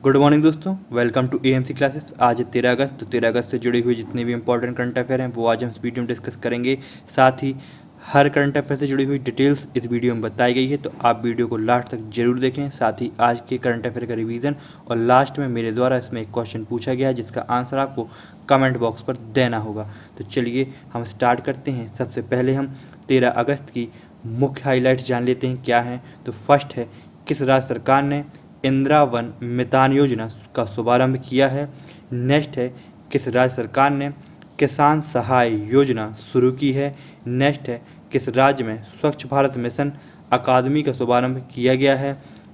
Good morning दोस्तों, welcome to AMC classes. आज है 13 अगस्त। तो 13 अगस्त से जुड़ी हुई जितने भी इंपॉर्टेंट करंट अफेयर हैं वो आज हम इस वीडियो में डिस्कस करेंगे। साथ ही हर करंट अफेयर से जुड़ी हुई डिटेल्स इस वीडियो में बताई गई है, तो आप वीडियो को लास्ट तक जरूर देखें। साथ ही आज के करंट अफेयर का रिवीजन और लास्ट में मेरे द्वारा इसमें एक क्वेश्चन पूछा गया है जिसका आंसर आपको कमेंट बॉक्स पर देना होगा। तो चलिए हम स्टार्ट करते हैं। सबसे पहले हम 13 अगस्त की मुख्य हाईलाइट्स जान लेते हैं क्या हैं। तो फर्स्ट है, किस राज्य सरकार ने इंदिरा वन मितान योजना का शुभारंभ किया है। नेक्स्ट है, किस राज्य सरकार ने किसान सहाय योजना शुरू की है। नेक्स्ट है, किस राज्य में स्वच्छ भारत मिशन अकादमी का शुभारंभ किया गया है।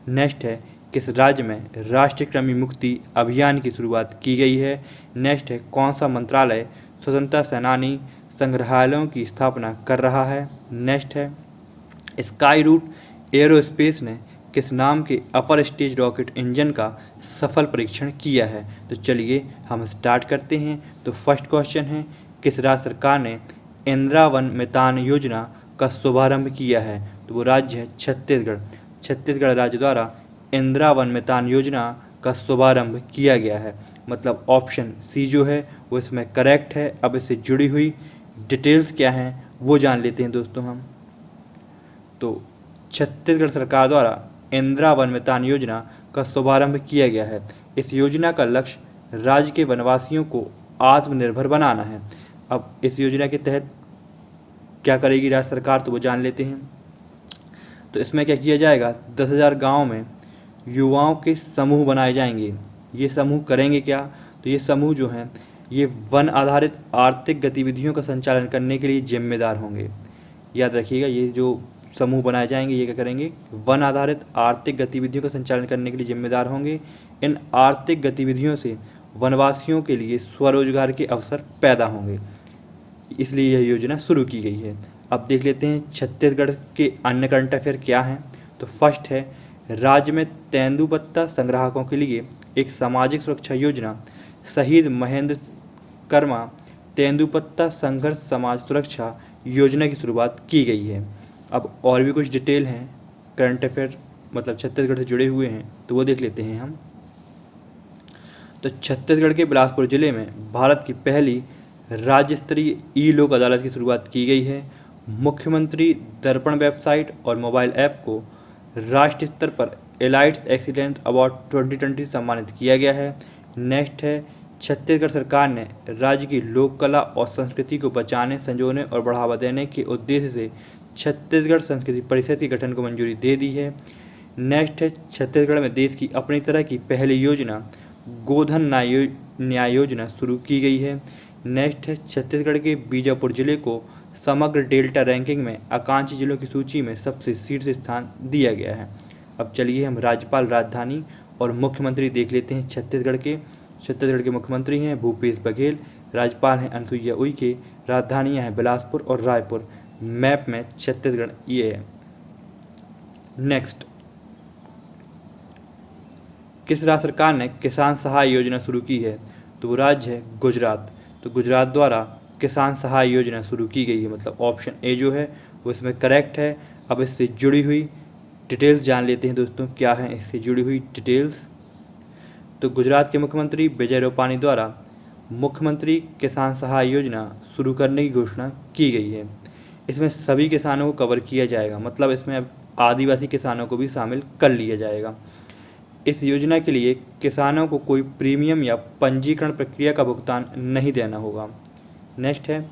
नेक्स्ट है, किस राज्य में राष्ट्रीय कृमि मुक्ति अभियान की शुरुआत की गई है। नेक्स्ट है, कौन सा मंत्रालय स्वतंत्रता सेनानी संग्रहालयों की स्थापना कर रहा है। नेक्स्ट है, स्काई रूट एयरोस्पेस ने किस नाम के अपर स्टेज रॉकेट इंजन का सफल परीक्षण किया है। तो चलिए हम स्टार्ट करते हैं। तो फर्स्ट क्वेश्चन है, किस राज्य सरकार ने इंदिरा वन मितान योजना का शुभारंभ किया है। तो वो राज्य है छत्तीसगढ़। छत्तीसगढ़ राज्य द्वारा इंदिरा वन मितान योजना का शुभारंभ किया गया है। मतलब ऑप्शन सी जो है वो इसमें करेक्ट है। अब इससे जुड़ी हुई डिटेल्स क्या हैं वो जान लेते हैं दोस्तों हम। तो छत्तीसगढ़ सरकार द्वारा इंदिरा वन मितान योजना का शुभारंभ किया गया है। इस योजना का लक्ष्य राज्य के वनवासियों को आत्मनिर्भर बनाना है। अब इस योजना के तहत क्या करेगी राज्य सरकार, तो वो जान लेते हैं। तो इसमें क्या किया जाएगा, 10,000 गाँव में युवाओं के समूह बनाए जाएंगे। ये समूह करेंगे क्या, तो ये समूह जो हैं ये वन आधारित आर्थिक गतिविधियों का संचालन करने के लिए जिम्मेदार होंगे। याद रखिएगा, ये जो समूह बनाए जाएंगे ये क्या करेंगे, वन आधारित आर्थिक गतिविधियों का संचालन करने के लिए जिम्मेदार होंगे। इन आर्थिक गतिविधियों से वनवासियों के लिए स्वरोजगार के अवसर पैदा होंगे, इसलिए यह योजना शुरू की गई है। अब देख लेते हैं छत्तीसगढ़ के अन्य करंट अफेयर क्या हैं। तो फर्स्ट है, राज्य में तेंदुपत्ता संग्राहकों के लिए एक सामाजिक सुरक्षा योजना शहीद महेंद्र कर्मा तेंदुपत्ता संघर्ष समाज सुरक्षा योजना की शुरुआत की गई है। अब और भी कुछ डिटेल हैं करंट अफेयर मतलब छत्तीसगढ़ से जुड़े हुए हैं, तो वो देख लेते हैं हम। तो छत्तीसगढ़ के बिलासपुर जिले में भारत की पहली राज्य स्तरीय ई लोक अदालत की शुरुआत की गई है। मुख्यमंत्री दर्पण वेबसाइट और मोबाइल ऐप को राष्ट्रीय स्तर पर एलाइट्स एक्सीलेंस अवार्ड 2020 सम्मानित किया गया है। नेक्स्ट है, छत्तीसगढ़ सरकार ने राज्य की लोक कला और संस्कृति को बचाने, संजोने और बढ़ावा देने के उद्देश्य से छत्तीसगढ़ संस्कृति परिषद के गठन को मंजूरी दे दी है। नेक्स्ट है, छत्तीसगढ़ में देश की अपनी तरह की पहली योजना गोधन न्याय योजना शुरू की गई है। नेक्स्ट है, छत्तीसगढ़ के बीजापुर जिले को समग्र डेल्टा रैंकिंग में आकांक्षी जिलों की सूची में सबसे शीर्ष स्थान दिया गया है। अब चलिए हम राज्यपाल, राजधानी और मुख्यमंत्री देख लेते हैं छत्तीसगढ़ के। छत्तीसगढ़ के मुख्यमंत्री हैं भूपेश बघेल, राज्यपाल हैं अनुसुईया उइके, राजधानियाँ हैं बिलासपुर और रायपुर। मैप में छत्तीसगढ़ ये है। नेक्स्ट, किस राज्य सरकार ने किसान सहाय योजना शुरू की है। तो वो राज्य है गुजरात। तो गुजरात द्वारा किसान सहाय योजना शुरू की गई है। मतलब ऑप्शन ए जो है वो इसमें करेक्ट है। अब इससे जुड़ी हुई डिटेल्स जान लेते हैं दोस्तों, क्या है इससे जुड़ी हुई डिटेल्स। तो गुजरात के मुख्यमंत्री विजय रूपानी द्वारा मुख्यमंत्री किसान सहाय योजना शुरू करने की घोषणा की गई है। इसमें सभी किसानों को कवर किया जाएगा, मतलब इसमें अब आदिवासी किसानों को भी शामिल कर लिया जाएगा। इस योजना के लिए किसानों को कोई प्रीमियम या पंजीकरण प्रक्रिया का भुगतान नहीं देना होगा। नेक्स्ट है,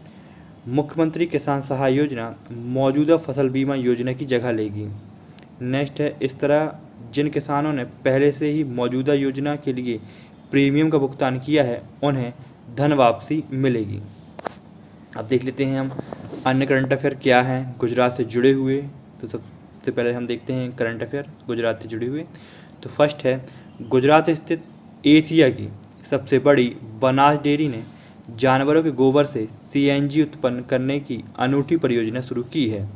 मुख्यमंत्री किसान सहाय योजना मौजूदा फसल बीमा योजना की जगह लेगी। नेक्स्ट है, इस तरह जिन किसानों ने पहले से ही मौजूदा योजना के लिए प्रीमियम का भुगतान किया है उन्हें धन वापसी मिलेगी। अब देख लेते हैं हम अन्य करंट अफेयर क्या हैं गुजरात से जुड़े हुए। तो सबसे पहले हम देखते हैं करंट अफेयर गुजरात से जुड़े हुए। तो फर्स्ट है, गुजरात स्थित एशिया की सबसे बड़ी बनास डेयरी ने जानवरों के गोबर से सीएनजी उत्पन्न करने की अनूठी परियोजना शुरू की है।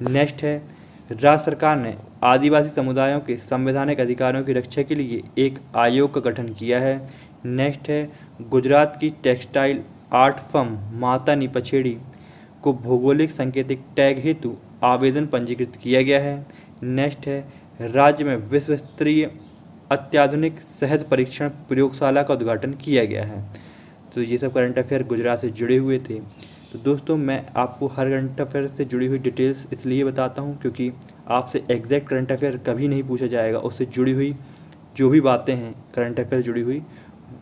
नेक्स्ट है, राज्य सरकार ने आदिवासी समुदायों के संवैधानिक अधिकारों की रक्षा के लिए एक आयोग का गठन किया है। नेक्स्ट है, गुजरात की टेक्सटाइल आर्ट फर्म माता नी पछेड़ी को भौगोलिक सांकेतिक टैग हेतु आवेदन पंजीकृत किया गया है। नेक्स्ट है, राज्य में विश्व स्तरीय अत्याधुनिक सहज परीक्षण प्रयोगशाला का उद्घाटन किया गया है। तो ये सब करंट अफेयर गुजरात से जुड़े हुए थे। तो दोस्तों मैं आपको हर करंट अफेयर से जुड़ी हुई डिटेल्स इसलिए बताता हूँ क्योंकि आपसे एग्जैक्ट करंट अफेयर कभी नहीं पूछा जाएगा, उससे जुड़ी हुई जो भी बातें हैं करंट अफेयर जुड़ी हुई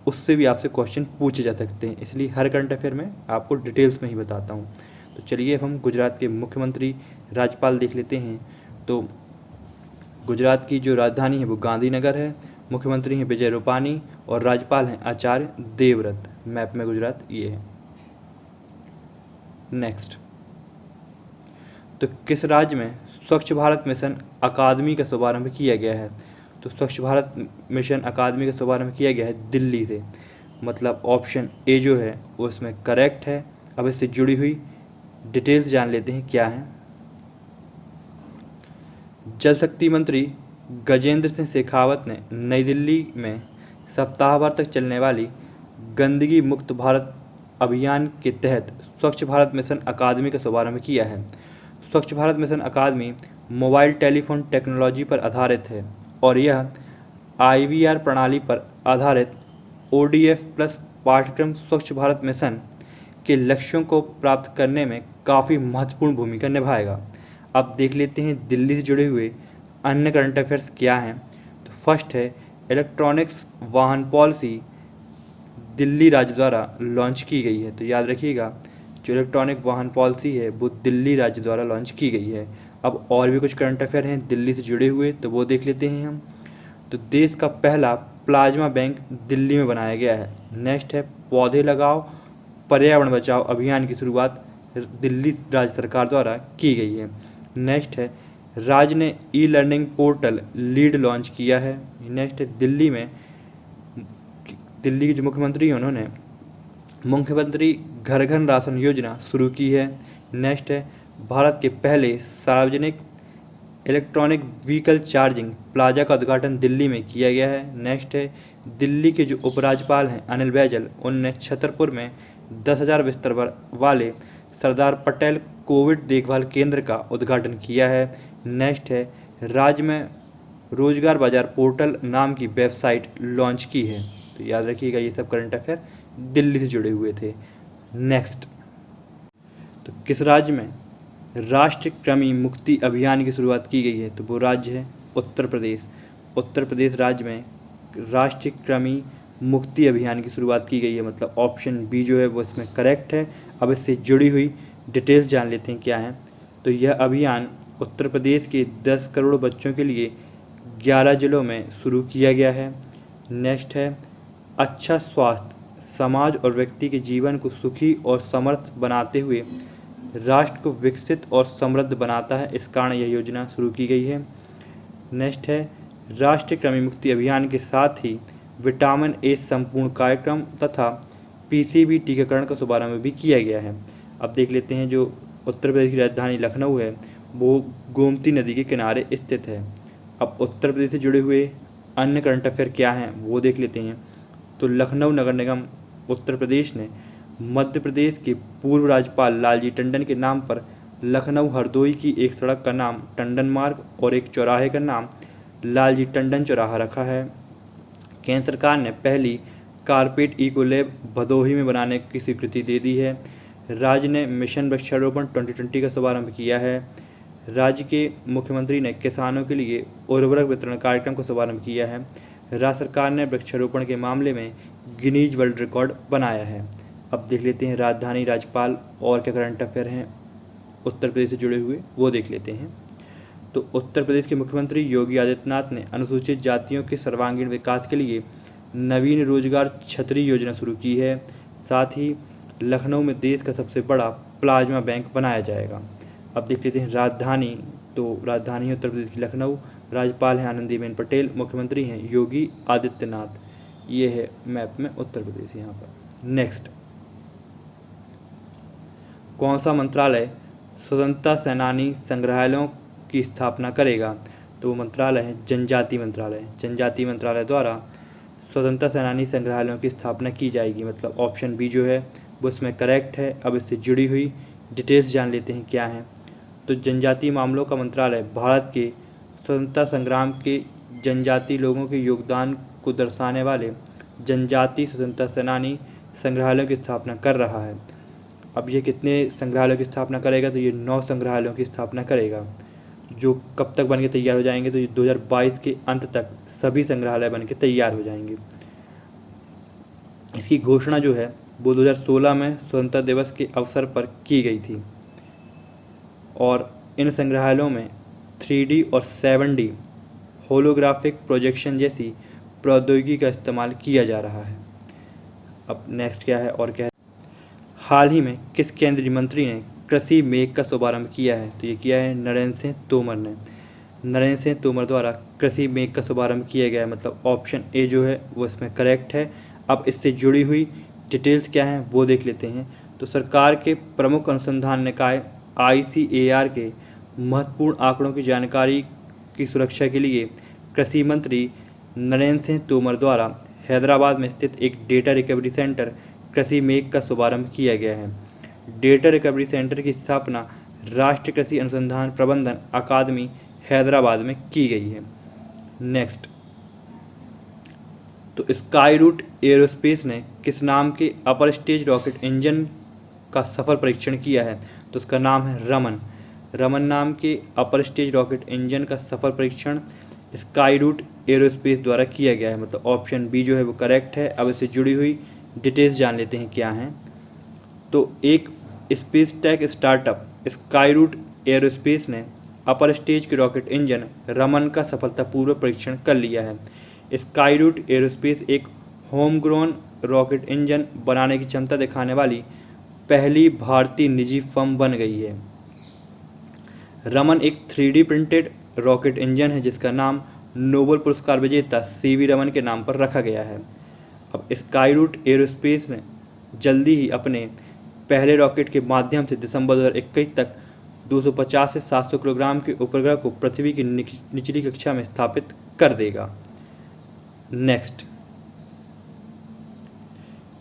उससे भी आपसे क्वेश्चन पूछे जा सकते हैं, इसलिए हर करंट अफेयर में आपको डिटेल्स में ही बताता हूँ। तो चलिए अब हम गुजरात के मुख्यमंत्री राज्यपाल देख लेते हैं। तो गुजरात की जो राजधानी है वो गांधीनगर है, मुख्यमंत्री हैं विजय रूपानी और राज्यपाल हैं आचार्य देवव्रत। मैप में गुजरात ये है। नेक्स्ट, तो किस राज्य में स्वच्छ भारत मिशन अकादमी का शुभारंभ किया गया है? तो स्वच्छ भारत मिशन अकादमी का शुभारंभ किया गया है दिल्ली से, मतलब ऑप्शन ए जो है वो इसमें करेक्ट है। अब इससे जुड़ी हुई डिटेल्स जान लेते हैं क्या है। जल शक्ति मंत्री गजेंद्र सिंह शेखावत ने नई दिल्ली में सप्ताह भर तक चलने वाली गंदगी मुक्त भारत अभियान के तहत स्वच्छ भारत मिशन अकादमी का शुभारंभ किया है। स्वच्छ भारत मिशन अकादमी मोबाइल टेलीफोन टेक्नोलॉजी पर आधारित है और यह IVR प्रणाली पर आधारित ODF प्लस पाठ्यक्रम स्वच्छ भारत मिशन के लक्ष्यों को प्राप्त करने में काफ़ी महत्वपूर्ण भूमिका निभाएगा। अब देख लेते हैं दिल्ली से जुड़े हुए अन्य करंट अफेयर्स क्या हैं। तो फर्स्ट है इलेक्ट्रॉनिक्स वाहन पॉलिसी दिल्ली राज्य द्वारा लॉन्च की गई है। तो याद रखिएगा जो इलेक्ट्रॉनिक वाहन पॉलिसी है वो दिल्ली राज्य द्वारा लॉन्च की गई है। अब और भी कुछ करंट अफेयर हैं दिल्ली से जुड़े हुए, तो वो देख लेते हैं हम। तो देश का पहला प्लाज्मा बैंक दिल्ली में बनाया गया है। नेक्स्ट है पौधे लगाओ पर्यावरण बचाओ अभियान की शुरुआत दिल्ली राज्य सरकार द्वारा की गई है। नेक्स्ट है राज्य ने ई-लर्निंग पोर्टल लीड लॉन्च किया है। नेक्स्ट है दिल्ली के जो मुख्यमंत्री हैं उन्होंने मुख्यमंत्री घर घर राशन योजना शुरू की है। नेक्स्ट है भारत के पहले सार्वजनिक इलेक्ट्रॉनिक व्हीकल चार्जिंग प्लाजा का उद्घाटन दिल्ली में किया गया है। नेक्स्ट है दिल्ली के जो उपराज्यपाल हैं अनिल बैजल, उनने छतरपुर में 10,000 बिस्तर वाले सरदार पटेल कोविड देखभाल केंद्र का उद्घाटन किया है। नेक्स्ट है राज्य में रोजगार बाजार पोर्टल नाम की वेबसाइट लॉन्च की है। तो याद रखिएगा ये सब करंट अफेयर दिल्ली से जुड़े हुए थे। नेक्स्ट, तो किस राज्य में राष्ट्रीय कृमि मुक्ति अभियान की शुरुआत की गई है? तो वो राज्य है उत्तर प्रदेश। उत्तर प्रदेश राज्य में राष्ट्रीय कृमि मुक्ति अभियान की शुरुआत की गई है, मतलब ऑप्शन बी जो है वो इसमें करेक्ट है। अब इससे जुड़ी हुई डिटेल्स जान लेते हैं क्या है। तो यह अभियान उत्तर प्रदेश के 10 करोड़ बच्चों के लिए 11 जिलों में शुरू किया गया है। नेक्स्ट है अच्छा स्वास्थ्य समाज और व्यक्ति के जीवन को सुखी और समर्थ बनाते हुए राष्ट्र को विकसित और समृद्ध बनाता है, इस कारण यह योजना शुरू की गई है। नेक्स्ट है राष्ट्रीय कृमि मुक्ति अभियान के साथ ही विटामिन ए संपूर्ण कार्यक्रम तथा PCV टीकाकरण का शुभारंभ भी किया गया है। अब देख लेते हैं जो उत्तर प्रदेश की राजधानी लखनऊ है वो गोमती नदी के किनारे स्थित है। अब उत्तर प्रदेश से जुड़े हुए अन्य करंट अफेयर क्या हैं वो देख लेते हैं। तो लखनऊ नगर निगम उत्तर प्रदेश ने मध्य प्रदेश के पूर्व राज्यपाल लालजी टंडन के नाम पर लखनऊ हरदोई की एक सड़क का नाम टंडन मार्ग और एक चौराहे का नाम लालजी टंडन चौराहा रखा है। केंद्र सरकार ने पहली कारपेट इको लैब भदोही में बनाने की स्वीकृति दे दी है। राज्य ने मिशन वृक्षारोपण 2020 का शुभारंभ किया है। राज्य के मुख्यमंत्री ने किसानों के लिए उर्वरक वितरण कार्यक्रम का शुभारंभ किया है। राज्य सरकार ने वृक्षारोपण के मामले में गिनीज वर्ल्ड रिकॉर्ड बनाया है। अब देख लेते हैं राजधानी राज्यपाल और क्या करंट अफेयर हैं उत्तर प्रदेश से जुड़े हुए वो देख लेते हैं। तो उत्तर प्रदेश के मुख्यमंत्री योगी आदित्यनाथ ने अनुसूचित जातियों के सर्वांगीण विकास के लिए नवीन रोजगार छतरी योजना शुरू की है। साथ ही लखनऊ में देश का सबसे बड़ा प्लाज्मा बैंक बनाया जाएगा। अब देख लेते हैं राजधानी, तो राजधानी उत्तर प्रदेश की लखनऊ, राज्यपाल हैं आनंदीबेन पटेल, मुख्यमंत्री हैं योगी आदित्यनाथ। ये है मैप में उत्तर प्रदेश यहाँ पर। नेक्स्ट, कौन सा मंत्रालय स्वतंत्रता सेनानी संग्रहालयों की स्थापना करेगा? तो वो मंत्रालय है जनजाति मंत्रालय। जनजाति मंत्रालय द्वारा स्वतंत्रता सेनानी संग्रहालयों की स्थापना की जाएगी, मतलब ऑप्शन बी जो है वो इसमें करेक्ट है। अब इससे जुड़ी हुई डिटेल्स जान लेते हैं क्या हैं। तो जनजातीय मामलों का मंत्रालय भारत के स्वतंत्रता संग्राम के जनजाति लोगों के योगदान को दर्शाने वाले जनजाति स्वतंत्रता सेनानी संग्रहालयों की स्थापना कर रहा है। अब ये कितने संग्रहालयों की स्थापना करेगा? तो ये 9 संग्रहालयों की स्थापना करेगा, जो कब तक बन के तैयार हो जाएंगे? तो ये 2022 के अंत तक सभी संग्रहालय बन के तैयार हो जाएंगे। इसकी घोषणा जो है वो 2016 में स्वतंत्रता दिवस के अवसर पर की गई थी। और इन संग्रहालयों में 3D और 7D होलोग्राफिक प्रोजेक्शन जैसी प्रौद्योगिकी का इस्तेमाल किया जा रहा है। अब नेक्स्ट क्या है और क्या है? हाल ही में किस केंद्रीय मंत्री ने कृषि मेघ का शुभारंभ किया है? तो ये किया है नरेंद्र सिंह तोमर ने। नरेंद्र सिंह तोमर द्वारा कृषि मेघ का शुभारंभ किया गया है, मतलब ऑप्शन ए जो है वो इसमें करेक्ट है। अब इससे जुड़ी हुई डिटेल्स क्या हैं वो देख लेते हैं। तो सरकार के प्रमुख अनुसंधान निकाय ICAR के महत्वपूर्ण आंकड़ों की जानकारी की सुरक्षा के लिए कृषि मंत्री नरेंद्र सिंह तोमर द्वारा हैदराबाद में स्थित एक डेटा रिकवरी सेंटर कृषि मेघ का शुभारंभ किया गया है। डेटा रिकवरी सेंटर की स्थापना राष्ट्रीय कृषि अनुसंधान प्रबंधन अकादमी हैदराबाद में की गई है। नेक्स्ट, तो स्काई रूट एरोस्पेस ने किस नाम के अपर स्टेज रॉकेट इंजन का सफल परीक्षण किया है? तो उसका नाम है रमन। रमन नाम के अपर स्टेज रॉकेट इंजन का सफल परीक्षण स्काई रूट एरोस्पेस द्वारा किया गया है, मतलब ऑप्शन बी जो है वो करेक्ट है। अब इससे जुड़ी हुई डिटेल्स जान लेते हैं क्या हैं। तो एक space tech startup Skyroot Aerospace ने अपर स्टेज के रॉकेट इंजन रमन का सफलतापूर्वक परीक्षण कर लिया है। स्काई रूट एरोस्पेस एक होम ग्रोन रॉकेट इंजन बनाने की क्षमता दिखाने वाली पहली भारतीय निजी फर्म बन गई है। रमन एक 3D प्रिंटेड रॉकेट इंजन है जिसका नाम नोबेल पुरस्कार विजेता CV रमन के नाम पर रखा गया है। अब स्काई रूट एरोस्पेस ने जल्दी ही अपने पहले रॉकेट के माध्यम से दिसंबर 2021 तक 250 से 700 किलोग्राम के उपग्रह को पृथ्वी की निचली कक्षा में स्थापित कर देगा। नेक्स्ट,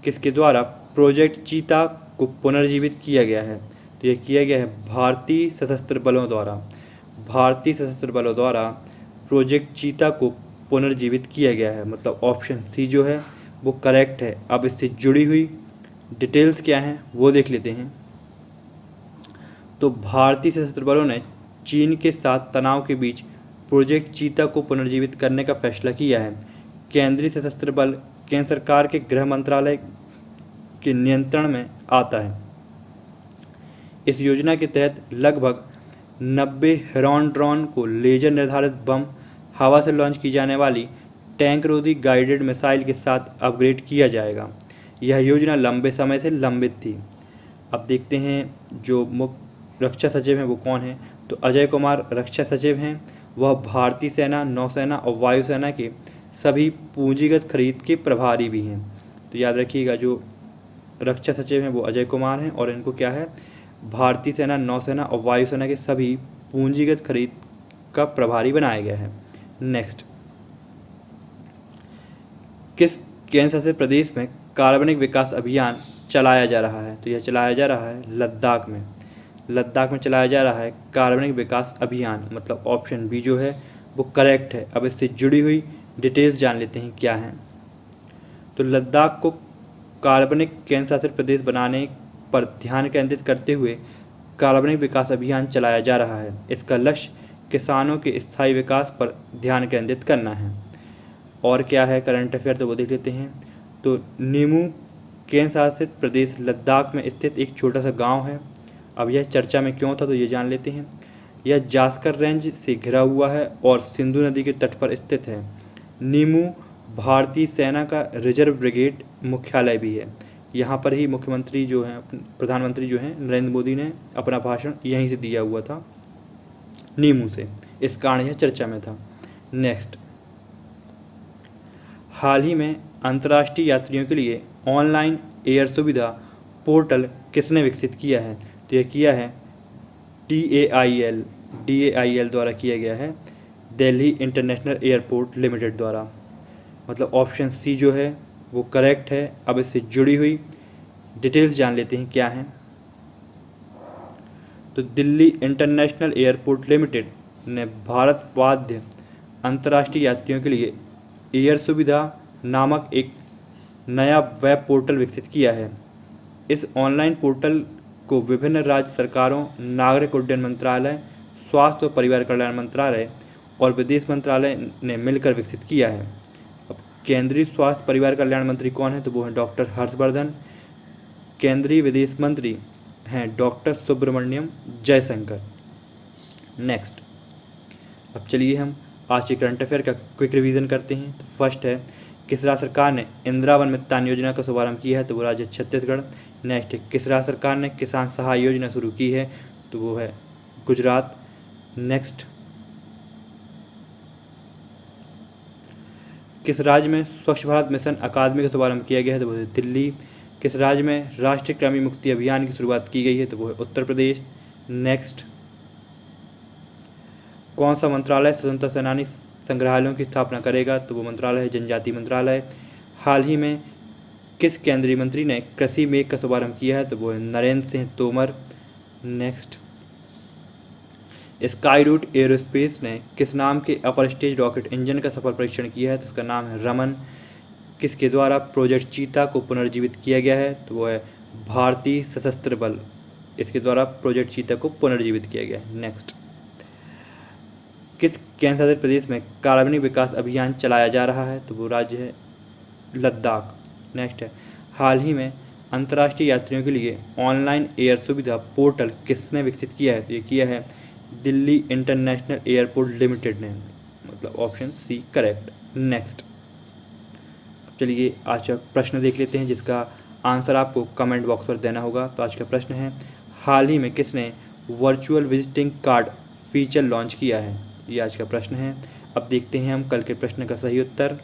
किसके द्वारा प्रोजेक्ट चीता को पुनर्जीवित किया गया है? तो यह किया गया है भारतीय सशस्त्र बलों द्वारा। भारतीय सशस्त्र बलों द्वारा प्रोजेक्ट चीता को पुनर्जीवित किया गया है, मतलब ऑप्शन सी जो है वो करेक्ट है। अब इससे जुड़ी हुई डिटेल्स क्या हैं वो देख लेते हैं। तो भारतीय सशस्त्र बलों ने चीन के साथ तनाव के बीच प्रोजेक्ट चीता को पुनर्जीवित करने का फैसला किया है। केंद्रीय सशस्त्र बल केंद्र सरकार के गृह मंत्रालय के नियंत्रण में आता है। इस योजना के तहत लगभग 90 हेरॉन ड्रोन को लेजर निर्धारित बम, हवा से लॉन्च की जाने वाली टैंक रोधी गाइडेड मिसाइल के साथ अपग्रेड किया जाएगा। यह योजना लंबे समय से लंबित थी। अब देखते हैं जो मुख्य रक्षा सचिव हैं वो कौन हैं। तो अजय कुमार रक्षा सचिव हैं। वह भारतीय सेना, नौसेना और वायुसेना के सभी पूंजीगत खरीद के प्रभारी भी हैं। तो याद रखिएगा जो रक्षा सचिव हैं वो अजय कुमार हैं और इनको क्या है, भारतीय सेना, नौसेना और वायुसेना के सभी पूंजीगत खरीद का प्रभारी बनाया गया है। नेक्स्ट, किस केंद्र शासित प्रदेश में कार्बनिक विकास अभियान चलाया जा रहा है? तो यह चलाया जा रहा है लद्दाख में। लद्दाख में चलाया जा रहा है कार्बनिक विकास अभियान, मतलब ऑप्शन बी जो है वो करेक्ट है। अब इससे जुड़ी हुई डिटेल्स जान लेते हैं क्या हैं। तो लद्दाख को कार्बनिक केंद्र शासित प्रदेश बनाने पर ध्यान केंद्रित करते हुए कार्बनिक विकास अभियान चलाया जा रहा है। इसका लक्ष्य किसानों के स्थायी विकास पर ध्यान केंद्रित करना है। और क्या है करंट अफेयर तो वो देख लेते हैं। तो नीमू केंद्र शासित प्रदेश लद्दाख में स्थित एक छोटा सा गांव है। अब यह चर्चा में क्यों था तो ये जान लेते हैं। यह जास्कर रेंज से घिरा हुआ है और सिंधु नदी के तट पर स्थित है। नीमू भारतीय सेना का रिजर्व ब्रिगेड मुख्यालय भी है। यहाँ पर ही मुख्यमंत्री जो हैं, प्रधानमंत्री जो हैं नरेंद्र मोदी ने अपना भाषण यहीं से दिया हुआ था, नीमू से। इस कारण यह चर्चा में था। नेक्स्ट, हाल ही में अंतर्राष्ट्रीय यात्रियों के लिए ऑनलाइन एयर सुविधा पोर्टल किसने विकसित किया है? तो यह किया है DAIL द्वारा किया गया है, दिल्ली इंटरनेशनल एयरपोर्ट लिमिटेड द्वारा, मतलब ऑप्शन सी जो है वो करेक्ट है। अब इससे जुड़ी हुई डिटेल्स जान लेते हैं क्या हैं। तो दिल्ली इंटरनेशनल एयरपोर्ट लिमिटेड ने भारत वाद्य अंतर्राष्ट्रीय यात्रियों के लिए एयर सुविधा नामक एक नया वेब पोर्टल विकसित किया है। इस ऑनलाइन पोर्टल को विभिन्न राज्य सरकारों, नागरिक उड्डयन मंत्रालय, स्वास्थ्य और परिवार कल्याण मंत्रालय और विदेश मंत्रालय ने मिलकर विकसित किया है। अब केंद्रीय स्वास्थ्य परिवार कल्याण मंत्री कौन है, तो वो हैं डॉक्टर हर्षवर्धन। केंद्रीय विदेश मंत्री हैं डॉक्टर सुब्रमण्यम जयशंकर। नेक्स्ट, अब चलिए हम आज के करंट अफेयर का क्विक रिवीजन करते हैं। तो फर्स्ट है, किस राज्य सरकार ने इंदिरा वन मितान योजना का शुभारंभ किया है, तो वो राज्य है छत्तीसगढ़। नेक्स्ट है, किस राज्य सरकार ने किसान सहाय योजना शुरू की है, तो वो है गुजरात। नेक्स्ट, किस राज्य में स्वच्छ भारत मिशन अकादमी का शुभारंभ किया गया है, तो वो है दिल्ली। किस राज्य में राष्ट्रीय कृमि मुक्ति अभियान की शुरुआत की गई है, तो वो है उत्तर प्रदेश। नेक्स्ट, कौन सा मंत्रालय स्वतंत्रता सेनानी संग्रहालयों की स्थापना करेगा, तो वो मंत्रालय है जनजाति मंत्रालय। हाल ही में किस केंद्रीय मंत्री ने कृषि मेघ का शुभारंभ किया है, तो वो है नरेंद्र सिंह तोमर। नेक्स्ट, स्काई रूट एरोस्पेस ने किस नाम के अपर स्टेज रॉकेट इंजन का सफल परीक्षण किया है, तो उसका नाम है रमन। किसके द्वारा प्रोजेक्ट चीता को पुनर्जीवित किया गया है, तो वो है भारतीय सशस्त्र बल, इसके द्वारा प्रोजेक्ट चीता को पुनर्जीवित किया गया है। नेक्स्ट, किस केंद्र शासित प्रदेश में कार्बनिक विकास अभियान चलाया जा रहा है, तो वो राज्य है लद्दाख। नेक्स्ट है, हाल ही में अंतर्राष्ट्रीय यात्रियों के लिए ऑनलाइन एयर सुविधा पोर्टल किसने विकसित किया है, तो ये किया है दिल्ली इंटरनेशनल एयरपोर्ट लिमिटेड ने, मतलब ऑप्शन सी करेक्ट। नेक्स्ट, चलिए आज का प्रश्न देख लेते हैं जिसका आंसर आपको कमेंट बॉक्स पर देना होगा। तो आज का प्रश्न है, हाल ही में किसने virtual visiting card feature launch किया है, ये आज का प्रश्न है। अब देखते हैं हम कल के प्रश्न का सही उत्तर।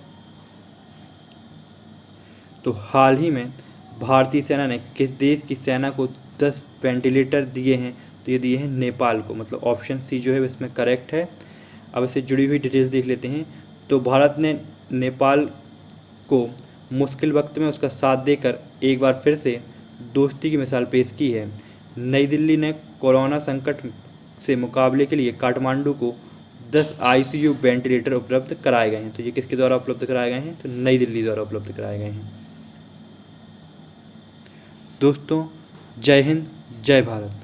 तो हाल ही में भारतीय सेना ने किस देश की सेना को 10 वेंटिलेटर दिए हैं, तो ये दिए हैं नेपाल को, मतलब ऑप्शन सी जो है इसमें करेक्ट है। अब इससे जुड़ी हुई डिटेल्स देख लेते हैं। तो भारत ने नेपाल को मुश्किल वक्त में उसका साथ देकर एक बार फिर से दोस्ती की मिसाल पेश की है। नई दिल्ली ने कोरोना संकट से मुकाबले के लिए काठमांडू को 10 ICU वेंटिलेटर उपलब्ध कराए गए हैं। तो ये किसके द्वारा उपलब्ध कराए गए हैं, तो नई दिल्ली द्वारा उपलब्ध कराए गए हैं। दोस्तों, जय हिंद, जय भारत।